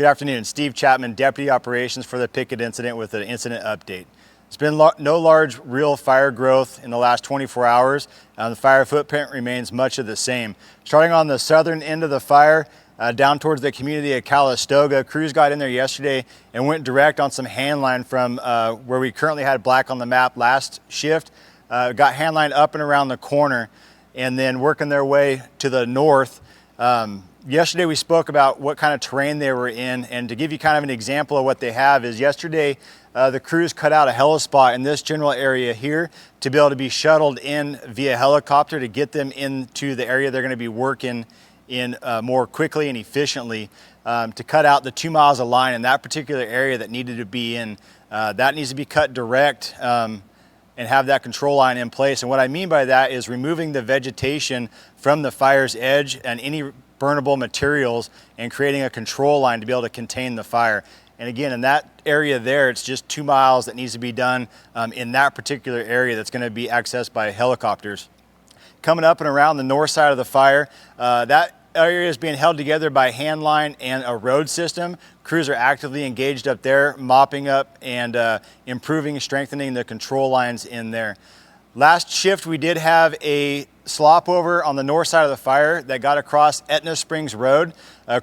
Good afternoon. Steve Chapman, Deputy Operations for the Pickett incident with an incident update. There's been no large real fire growth in the last 24 hours. The fire footprint remains much of the same. Starting on the southern end of the fire, down towards the community of Calistoga, crews got in there yesterday and went direct on some handline from where we currently had black on the map last shift. Got handline up and around the corner and then working their way to the north. Yesterday we spoke about what kind of terrain they were in, and to give you kind of an example of what they have is yesterday the crews cut out a helispot in this general area here to be able to be shuttled in via helicopter to get them into the area they're going to be working in more quickly and efficiently, to cut out the 2 miles of line in that particular area that needed to be in. That needs to be cut direct and have that control line in place. And what I mean by that is removing the vegetation from the fire's edge and any burnable materials and creating a control line to be able to contain the fire. And again, in that area there, it's just 2 miles that needs to be done in that particular area that's going to be accessed by helicopters. Coming up and around the north side of the fire, that area is being held together by hand line and a road system. Crews are actively engaged up there, mopping up and improving and strengthening the control lines in there. Last shift, we did have a slop over on the north side of the fire that got across Etna Springs Road.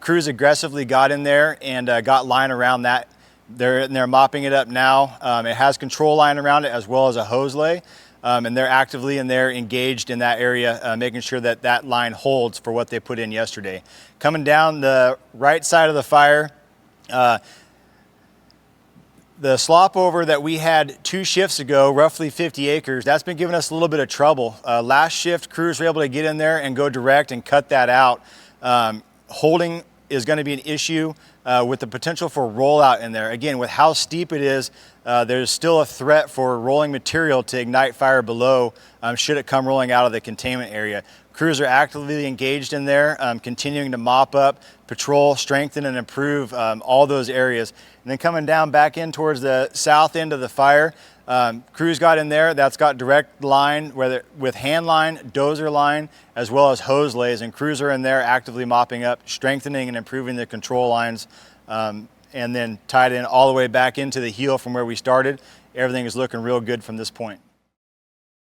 Crews aggressively got in there and got line around that. They're mopping it up now. It has control line around it as well as a hose lay. And they're actively in there engaged in that area, making sure that that line holds for what they put in yesterday. Coming down the right side of the fire, the slop over that we had 2 shifts ago, roughly 50 acres, that's been giving us a little bit of trouble. Last shift, crews were able to get in there and go direct and cut that out. Holding is going to be an issue with the potential for rollout in there. Again, with how steep it is, there's still a threat for rolling material to ignite fire below should it come rolling out of the containment area. Crews are actively engaged in there, continuing to mop up, patrol, strengthen, and improve all those areas. And then coming down back in towards the south end of the fire, crews got in there. That's got direct line, whether with hand line, dozer line, as well as hose lays. And crews are in there actively mopping up, strengthening and improving the control lines, and then tied in all the way back into the heel from where we started. Everything is looking real good from this point.